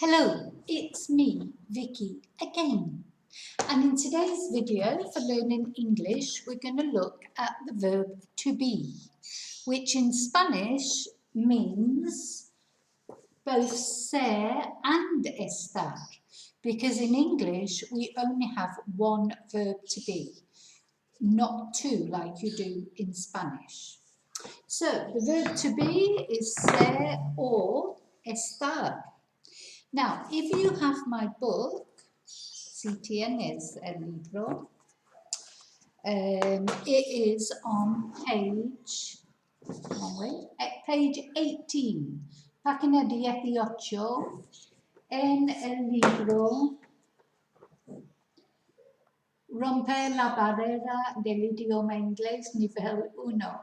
Hello, it's me, Vicki, again. And in today's video for learning English, we're going to look at the verb to be, which in Spanish means both ser and estar, because in English we only have one verb to be, not two like you do in Spanish. So the verb to be is ser or estar. Now, if you have my book, si tienes el libro, it is on page 18, página 18, en el libro Romper la barrera del idioma inglés nivel 1.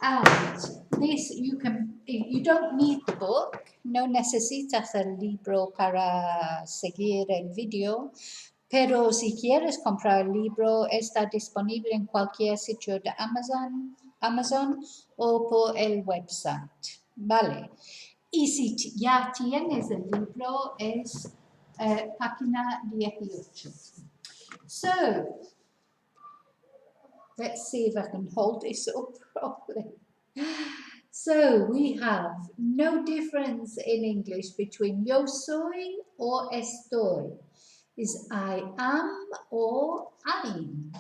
And this you don't need the book, no necesitas el libro para seguir el video, pero si quieres comprar el libro está disponible en cualquier sitio de Amazon o por el website, ¿vale? Y si ya tienes el libro es página 18. So, let's see if I can hold this up properly. So we have no difference in English between yo soy or estoy. Is I am or I'm.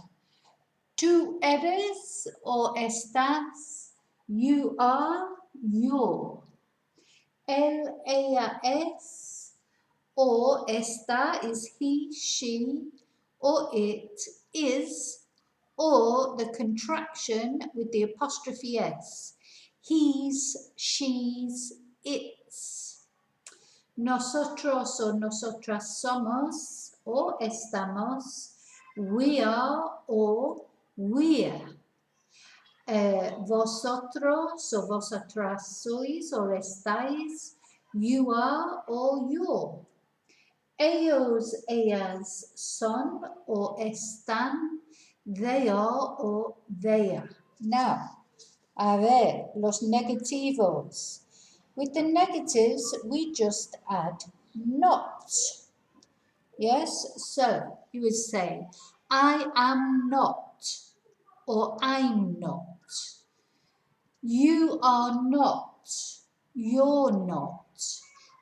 Tú eres or estás. You are, you're. Él, ella es or está is he, she, or it is, or the contraction with the apostrophe s. He's, she's, it's. Nosotros o nosotras somos o estamos. We are or we're. Vosotros o vosotras sois o estáis. You are or you're. Ellos, ellas son o están. They are or they are. Now, a ver, los negativos. With the negatives, we just add not. Yes, so you would say, I am not, or I'm not. You are not, you're not.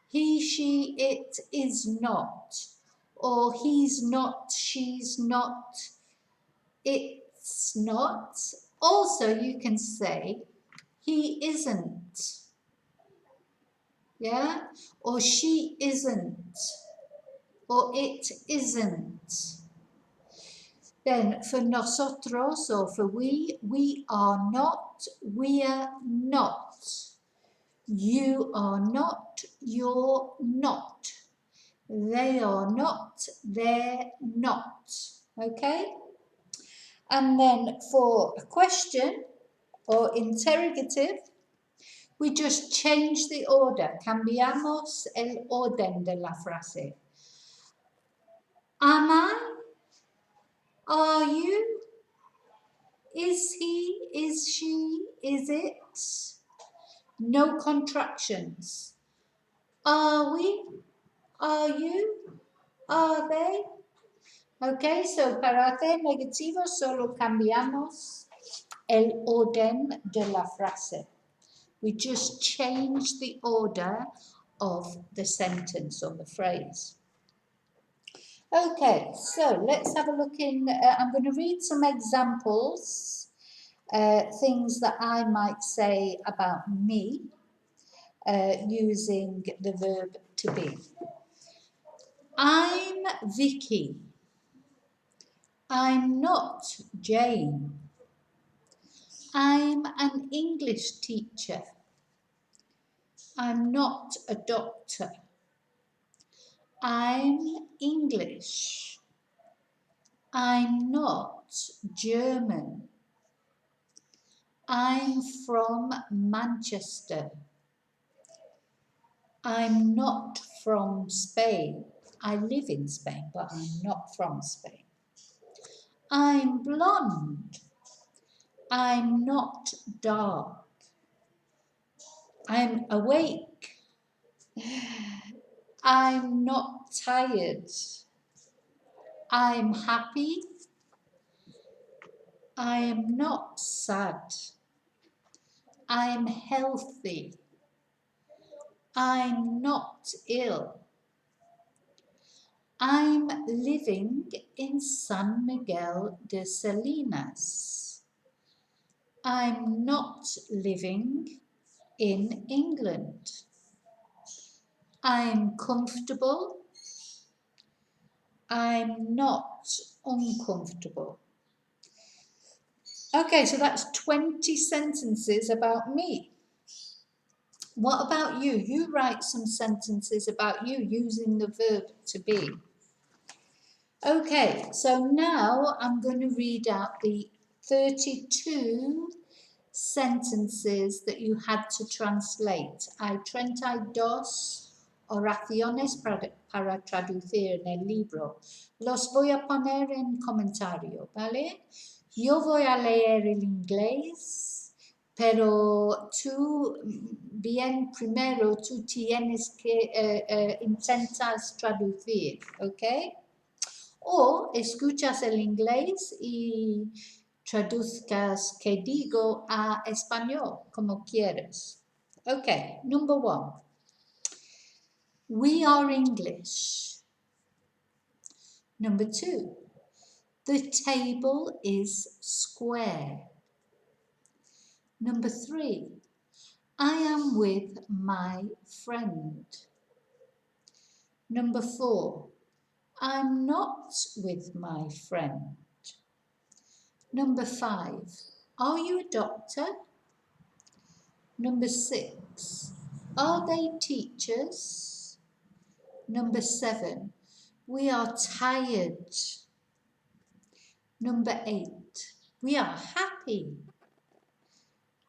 He, she, it is not, or he's not, she's not, it's not. Also, you can say, he isn't, yeah, or she isn't, or it isn't. Then for nosotros, or for we are not, we're not. You are not, you're not. They are not, they're not. Okay? And then for a question or interrogative, we just change the order. Cambiamos el orden de la frase. Am I? Are you? Is he? Is she? Is it? No contractions. Are we? Are you? Are they? Okay, so para hacer negativo solo cambiamos el orden de la frase. We just change the order of the sentence or the phrase. Okay, so let's have a look in. I'm going to read some examples, things that I might say about me using the verb to be. I'm Vicki. I'm not Jane. I'm an English teacher. I'm not a doctor. I'm English. I'm not German. I'm from Manchester. I'm not from Spain. I live in Spain, but I'm not from Spain. I'm blonde. I'm not dark. I'm awake. I'm not tired. I'm happy. I am not sad. I'm healthy. I'm not ill. I'm living in San Miguel de Salinas. I'm not living in England. I'm comfortable. I'm not uncomfortable. Okay, so that's 20 sentences about me. What about you? You write some sentences about you using the verb to be. Okay, so now I'm going to read out the 32 sentences that you had to translate. Hay 32 oraciones para traducir en el libro. Los voy a poner en comentario, ¿vale? Yo voy a leer el inglés, pero tú, bien, primero tú tienes que intentar traducir, ¿ok? O escuchas el inglés y traduzcas que digo a español, como quieres. Okay, number 1. We are English. Number 2. The table is square. Number 3. I am with my friend. Number 4. I'm not with my friend. Number 5. Are you a doctor? Number 6. Are they teachers? Number 7. We are tired. Number 8. We are happy.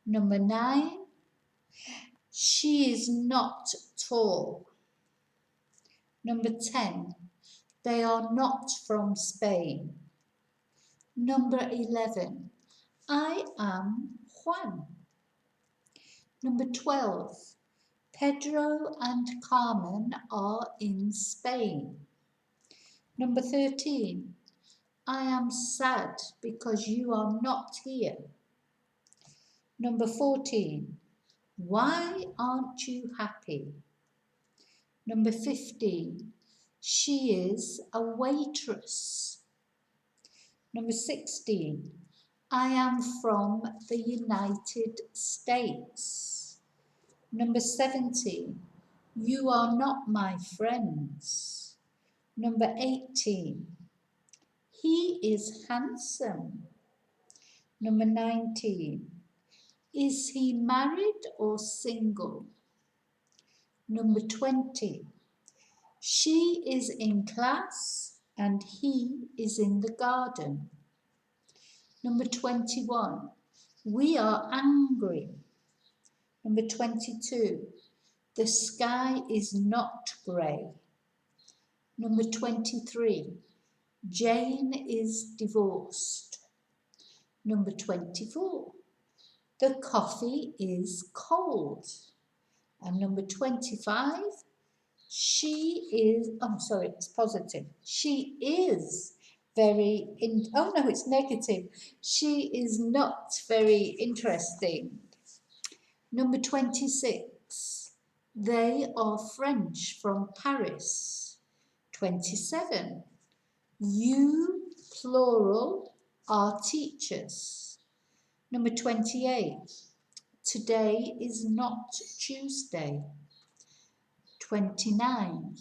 Number 9. She is not tall. Number 10. They are not from Spain. Number 11. I am Juan. Number 12. Pedro and Carmen are in Spain. Number 13. I am sad because you are not here. Number 14. Why aren't you happy? Number 15. She is a waitress. Number 16. I am from the United States. Number 17. You are not my friends. Number 18. He is handsome. Number 19. Is he married or single? Number 20. She is in class and he is in the garden. Number 21. We are angry. Number 22. The sky is not grey. Number 23. Jane is divorced. Number 24. The coffee is cold. And number 25. It's positive. She is it's negative. She is not very interesting. Number 26. They are French from Paris. 27. You, plural, are teachers. Number 28. Today is not Tuesday. 29.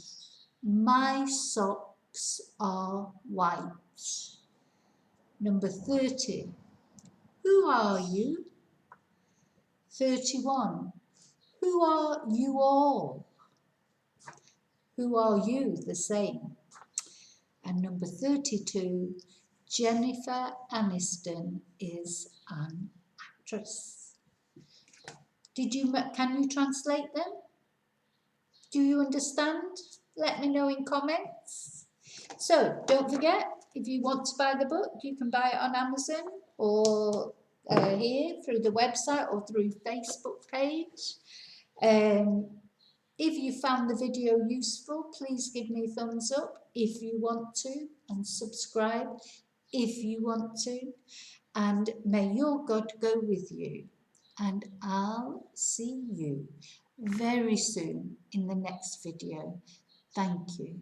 My socks are white. Number 30. Who are you? 31. Who are you all? Who are you? The same. And number 32. Jennifer Aniston is an actress. Can you translate them? Do you understand? Let me know in comments. So don't forget, if you want to buy the book, you can buy it on Amazon or here through the website or through Facebook page. If you found the video useful, please give me a thumbs up if you want to, and subscribe if you want to. And may your God go with you. And I'll see you very soon in the next video. Thank you.